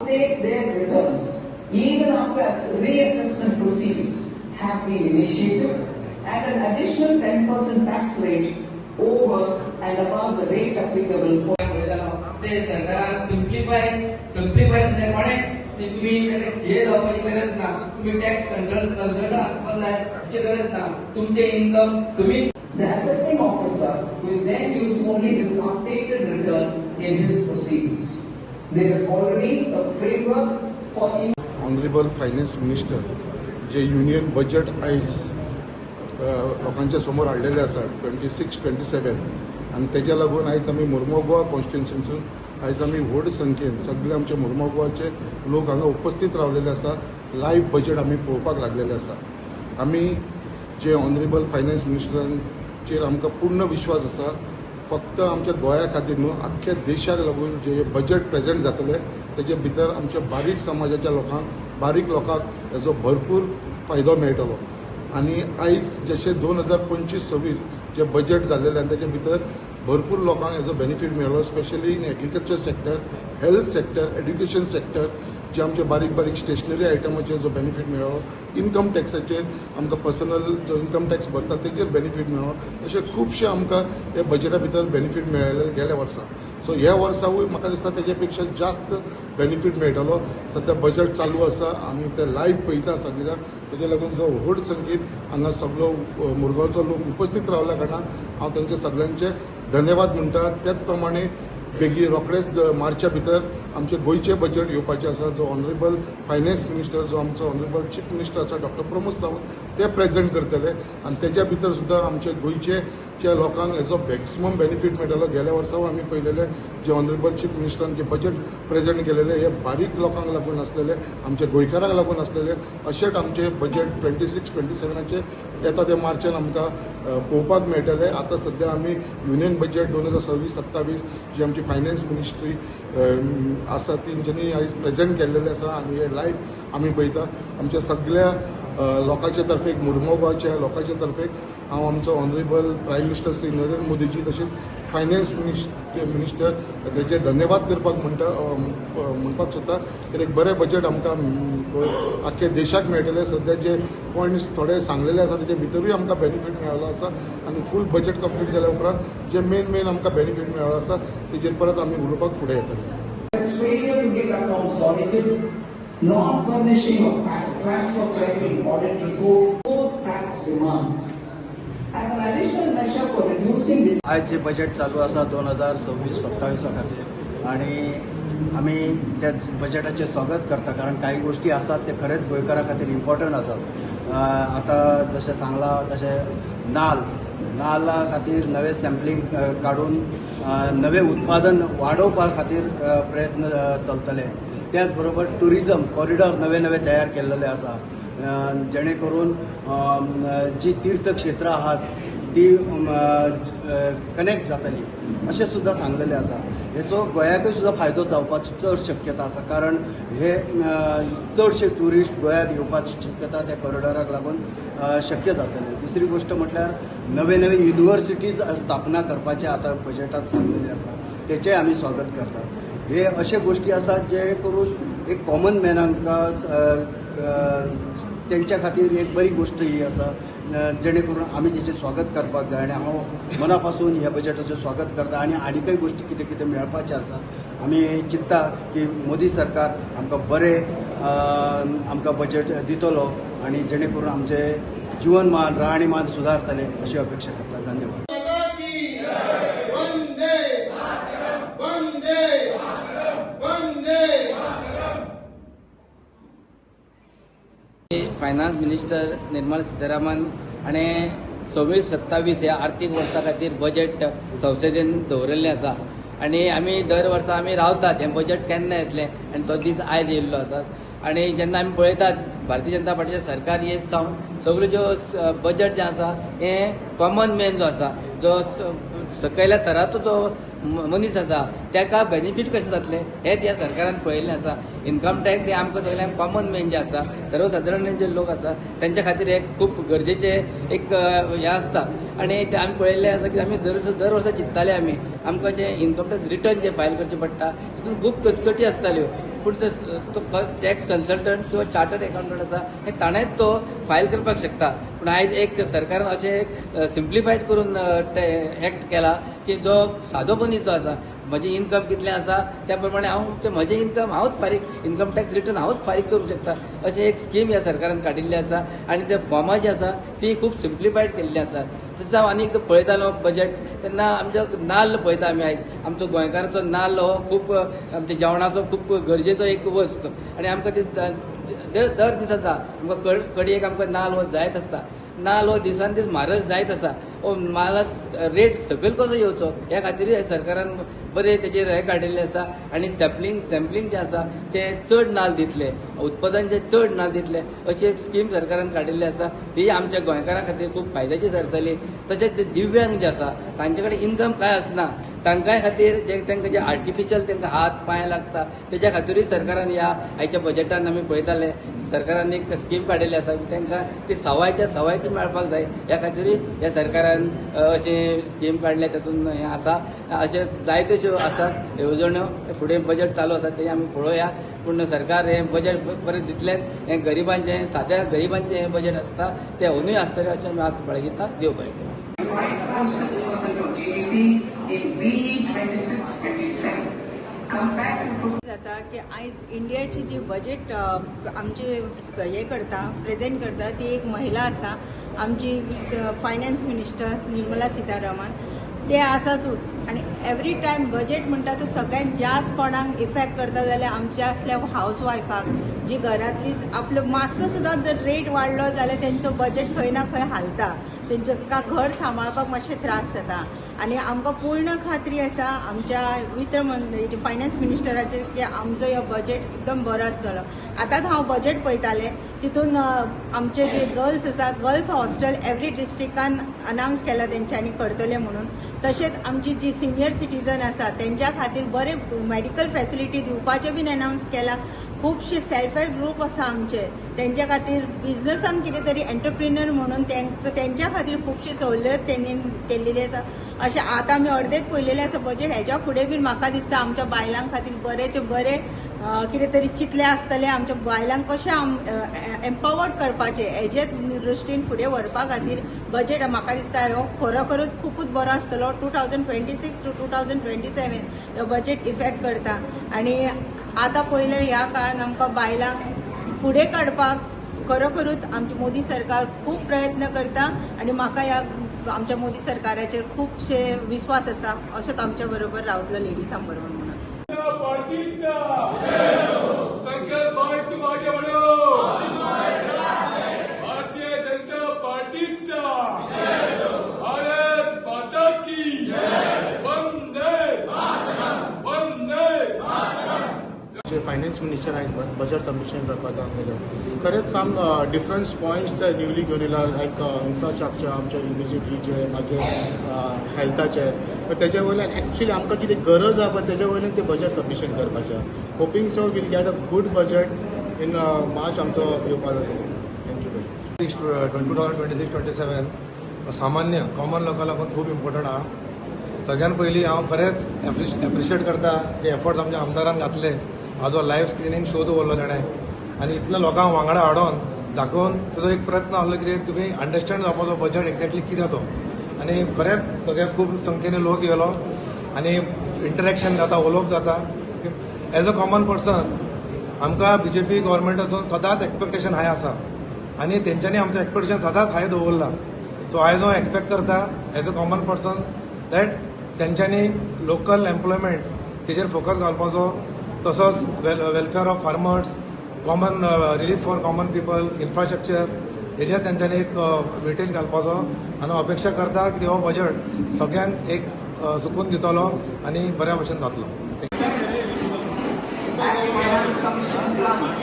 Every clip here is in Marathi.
update their returns even after reassessment proceedings have been initiated at an additional 10% tax rate over and above the rate applicable for ते सरकारान सिम्प्लिफाय म्हणजे कोणे तुम्ही सीए जावपाची गरज ना, तुम्ही टॅक्स कंसल्टंट आसपाक जाय अशी गरज ना, तुमचे इन्कम तुम्ही. The assessing officer will then use only this updated return in his proceedings. There is already a framework for Honorable Finance Minister जे युनियन बजेट आयज लोकांच्या समोर हाडलेले आसा 26-27 आणि तेच्या लागून आयज आमी मुर्मगांव गोवा कॉन्स्टिट्युएन्सीसून आयज आमी व्हड संख्येन सगळे आमचे मुर्मगांव गोवाचे लोक हांगा उपस्थित रावलेले आसा. लायव्ह बजेट आमी पळोवपाक लागलेले आसा. आमी जे ऑनरेबल फायनान्स मिनिस्टरांचेर आमकां पूर्ण विश्वास आसा. फक्त आमच्या गोंया खातीर न्हू आख्ख्या देशाक लागून जे बजेट प्रेजेंट जातले तेजे भितर आमच्या बारीक समाजाच्या लोकांक बारीक लोकांक हेजो भरपूर फायदो मेळटलो. आनी आयज जशें 2025-26 जे बजेट जाल्लेले आनी तेजे भितर भरपूर लोकांक हेजो बेनिफीट मेळ्ळो. Specially in agriculture sector, health sector, education sector, जे आमचे बारीक बारीक स्टेशनरी आयटमाचेर जो बेनिफीट मेळ्ळो. इन्कम टॅक्साचेर आमकां पर्सनल जो इन्कम टॅक्स भरता तेजेर बेनिफीट मेळ्ळो. अशे खुबशे आमकां हे बजेटा भितर बेनिफीट मेळ्ळेले गेल्या वर्सा. सो ह्या वर्सावूय म्हाका दिसता तेजे पेक्षा जास्त बेनिफीट मेळटलो. सद्या बजेट चालू आसा, आमी ते लायव्ह पळयता सगळे जाण. तेजे लागून जो व्हड संख्येन हांगा सगळो मुरगांवचो लोक उपस्थित रावल्या कारणान हांव तांचे सगळ्यांचे धन्यवाद म्हणटा. त्याच प्रमाणे बेगीन रोखडेच मार्चा भितर आमचे गोंयचे बजेट येवपाचें आसा. जो ऑनरेबल फायनान्स मिनिस्टर जो आमचो ऑनरेबल चीफ मिनिस्टर आसा डॉक्टर प्रमोद सावंत ते प्रेजेंट करतले आनी तेच्या भितर सुद्दां आमचे गोंयचे लोकांक हेजो मॅक्सिमम बेनिफीट मेळटलो. गेल्या वर्सा आमी पळयलेले जे ऑनरेबल चीफ मिनिस्टरान जे बजेट प्रेजेंट केलेले हे बारीक लोकांक लागून आसलेले, आमचे गोंयकारांक लागून आसलेले. अशेंच आमचे बजेट 26-27 येता ते मार्चान आमकां पळोवपाक मेळटले. आतां सद्या आमी युनियन बजेट 2026-27 जी आमची फायनान्स मिनिस्ट्री आसा तेंच्यांनी आयज प्रेजेंट केल्लेले आसा आनी हे लायव्ह आमी पळयता. आमच्या सगळ्या लोकांचे तर्फे मुरगांव गोवाच्या लोकांचे तर्फे हांव आमचो honourable prime minister Shri Narendra Modi ji तशेंच फायनान्स मिनिस्टर तेजे धन्यवाद करपाक म्हणपाक सोदता. कित्याक बरें बजेट आमकां आख्ख्या देशाक मेळटलें. सद्या जे पॉयंट्स थोडे सांगलेले आसा तेजे भितरूय आमकां बेनिफीट मेळ्ळो आसा आनी फूल बजेट कंप्लीट जाल्या उपरांत जे मेन आमकां बेनिफीट मेळ्ळो आसा तेजेर परत आमी उलोवपाक फुडें येतले. non-furnishing of transfer pricing audit report for tax demand. As an additional measure for reducing the आज जे बजेट चालू आसा 2026-27 खातीर आणि आमी त्या बजेटाचें स्वागत करता. कारण काही गोष्टी आसात ते खरेंच गोंयकारां खातीर इम्पॉर्टंट आसात. आतां जशें सांगलां तशें नाल्ला खातीर नवे सॅम्पलिंग काडून नवे उत्पादन वाडोवपा खातीर प्रयत्न चलतले. त्याच बरोबर टुरिजम कॉरिडॉर नवे तयार केल्लेले आसा जेणे करून जी तीर्थक्षेत्रां आहात ती कनेक्ट जातली अशें सुद्दां सांगलेलें आसा. हेचो गोंयाकूय सुद्दां फायदो जावपाची चड शक्यता आसा. कारण हे चडशे ट्युरिस्ट गोंयांत येवपाची शक्यता त्या कॉरिडॉराक लागून शक्य जातले. दुसरी गोष्ट म्हटल्यार नवे युनिवर्सिटीज स्थापना करपाचे आतां बजेटांत सांगलेले आसा. तेचेंय आमी स्वागत करता. हे अशे गोष्टी आसात जेणे करून एक कॉमन मॅनांक तेंच्या खातीर एक बरी गोष्ट ही आसा जेणे करून आमी तेचें स्वागत करपाक जाय. आनी हांव मना पासून ह्या बजेटाचें स्वागत करता. आनी आनीकय गोश्टी कितें मेळपाचें आसा. आमी चिंत्ता की मोदी सरकार आमकां बरें आमकां बजेट दितलो आनी जेणे करून आमचें जीवनमान राहणीमान सुदारतलें अशी अपेक्षा करता. धन्यवाद. फायनान्स मिनिस्टर निर्मला सीतारामन हाणे 26-27 ह्या आर्थीक वर्सा खातीर बजेट संसदेन दवरिल्लें आसा आनी आमी दर वर्सा आमी रावतात हें बजेट केन्ना येतलें आनी तो दीस आयज येयल्लो आसा. आनी जेन्ना आमी पळयतात भारतीय जनता पार्टीचे सरकार येयज सावन सगळ्यो ज्यो बजेट जें आसा हें कॉमन मॅन जो आसा जो सकयल्या थराचो जो मनीस आसा ताका बेनिफीट कशें जातलें हेंच ह्या सरकारान पळयल्लें आसा. इन्कम टॅक्स हे आमकां सगळ्यांक कॉमन मॅन जे आसा, सर्वसाधारण जे लोक आसा तांच्या खातीर एक खूब गरजेचें एक हें आसता. आनी ते आमी पळयल्लें आसा की आमी दर वर्सा चिंत्ताले आमकां जे इन्कम टॅक्स रिटर्न जे फायल करचे पडटा तितून खूब कचकटी आसताल्यो. पूण तो टॅक्स कन्सल्टंट किंवा चार्टर्ड अकाउंटंट आसा हे ताणेंच तो फायल करपाक शकता. पूण आयज एक सरकारान अशें एक सिम्प्लिफायड करून एक्ट केला की जो सादो मनीस जो आसा म्हजें इन्कम कितलें आसा त्या प्रमाणे म्हजें इन्कम हांवूच इन्कम टॅक्स रिटर्न हांवूच फारीक करूंक शकता अशें एक स्कीम ह्या सरकारान काडिल्ली आसा. आनी ते फॉर्मां जी आसा ती खूब सिम्प्लिफायड केल्ली आसा. तशेंच हांव आनी एकदां पळयतालो बजेट तेन्ना आमचो नाल्ल पळयता आमी आयज. आमचो गोंयकाराचो नाल्ल हो खूब आमच्या जेवणाचो खूब गरजेचो एक वस्त. आनी आमकां ती दर दिसाचा आमकां कडयेक आमकां नाल्ल हो जायत आसता. नाल्ल हो दिसान दीस म्हारग जायत आसा. नाल्लाक रेट सकयल कसो येवचो ह्या खातीर सरकारान बरें तेजेर हें काडिल्लें आसा. आनी सॅम्पलिंग जें आसा तें चड नाल्ल दितले, उत्पादन जें चड नाल्ल दितले अशी एक स्कीम सरकारान काडिल्ली आसा. ती आमच्या गोंयकारां खातीर खूब फायद्याची ठरतली. तशेंच ते दिव्यांग जे आसा तांचे कडेन इन्कम काय आसना तांकाय खातीर तांकां जे आर्टिफिशियल तांकां हात पांय लागता तेज्या खातीरूय सरकारान ह्या आयच्या बजेटान आमी पळयताले सरकारान एक स्कीम काडिल्ली आसा की तांकां ती सवाय ती मेळपाक जाय ह्या खातीरूय ह्या सरकारान अशी स्कीम काडल्या. तातूंत हें आसा अशे जायत्योश्यो आसात येवजण्यो. फुडें बजेट चालू आसा ते आमी पळोवया. पूण सरकार हें बजेट बरें दितलें. हें गरिबांचें साद्या गरिबांचें हें बजेट आसता तें अजूनय आसतलें अशें आमी आस्त बाळगिता. देव बरें करूं. 5.6% of GDP in BE 26-27 compared to जाता की आयज इंडियाची जी बजेट आमची हे करता प्रेजेंट करता ती एक महिला आसा आमची फायनान्स मिनिस्टर निर्मला सीतारामन. ते आसातूच आनी एवरी टायम बजेट म्हणटा तो सगळ्यात जास्त कोणाक इफेक्ट करता जाल्यार आमच्या असल्या हाऊसवायफाक जी घरांतली आपलो मातसो सुद्दां जर रेट वाडलो जाल्यार तेंचो बजेट खंय ना खंय हालता. तेंका घर सांबाळपाक मातशे त्रास जाता. आनी आमकां पूर्ण खात्री आसा आमच्या फायनान्स मिनिस्टराचेर की आमचो हो बजेट एकदम बरो आसतलो. आतांच हांव बजेट पळयतालें तितून आमचे जे गर्ल्स आसा गर्ल्स हॉस्टेल एवरी डिस्ट्रिक्टान अनावन्स केला तेंच्यांनी करतले म्हणून. तशेंच आमची जी सिनियर सिटीजन आसा तेंच्या खातीर बरे मेडिकल फॅसिलिटी दिवपाचें बीन अनावन्स केला. खुबशे सेल्फ हेल्प ग्रूप आसा आमचे तेंच्या खातीर बिझनसान कितें तरी एंटरप्रिन्युअर म्हणून तेंच्या खातीर खुबशी सवलत तेंणी केल्लेली आसा. अशें आतां आमी अर्देच पळयलेलें आसा बजेट. हेच्या फुडें बीन म्हाका दिसता आमच्या बायलां खातीर बरेचे बरे कितें तरी चिंतलें आसतलें. आमच्या बायलांक कशें एम्पावर्ड करपाचें हेजे दृश्टीन फुडें व्हरपा खातीर बजेट म्हाका दिसता हो खरोखरूच खूबच बरो आसतलो. 2026 to 2027 हो बजेट इफेक्ट करता. आनी आतां पयलें ह्या काळान आमकां बायलांक फुडें काडपाक खरोखरूच आमची मोदी सरकार खूब प्रयत्न करता. आनी म्हाका ह्या आमच्या मोदी सरकाराचेर खूबशे विश्वास आसा. अशेंच आमच्या बरोबर रावतलो लेडीजां बरोबर म्हणून. शंकरभाई तुम आगे बढ़ो. भारतीय जनता पार्टीचा भारत माता की वंदे वंदे. जे फायनान्स मिनिस्टर आहेत बजेट सबमिशन करपाक आमगेलें खरेंच काम डिफरंट पॉयंट्स ते न्यूली घेवन येयला लायक इन्फ्रास्ट्रक्चर आमच्या युनिव्हर्सिटीचे मागीर हेल्थाचे. तेजे वयल्यान एक्चुअली आमकां कितें गरज आसा पळय तेजे वयल्यान ते बजेट सबमिशन करपाचें. Hopping so we'll get a good budget in March आमचो येवपाक जाता. थँक्यू. 2026-27 सामान्य कॉमन लोकांक लागून खूब इम्पॉर्टंट आहा. सगळ्यात पयलीं हांव खरेंच एप्रिशिएट करता जे एफर्ट्स आमच्या आमदारान घातले. हाजो लायव्ह स्क्रिनींग शो दवरलो ताणें आनी इतल्या लोकांक वांगडा हाडून दाखोवन ताजो एक प्रयत्न आसलो कितें तुमी अंडरस्टँड जावपाचो बजेट एक्झॅक्टली कितें तो. आनी खरेंच सगळे खूब संख्येन लोक येयलो आनी इंटरेक्शन जाता उलोवप जाता. एज अ कॉमन पर्सन आमकां बीजेपी गव्हर्मेंटाचो सदांच एक्सपेक्टेशन हाय आसा आनी तेंच्यांनी आमचें एक्सपेक्टेशन सदांच हाय दवरला. सो आयज हांव एक्सपेक्ट करता as a common person that तेंच्यांनी लोकल एम्प्लॉयमेंट तेजेर फोकस घालपाचो. तसोच welfare of farmers, common relief for common people, infrastructure हेजेर तेंच्यांनी एक वेटेज घालपाचो. आनी हांव अपेक्षा करता की हो बजेट सगळ्यांक एक सुकून दितलो आनी बऱ्या भशेन जातलो. Finance Commission plans.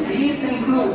These include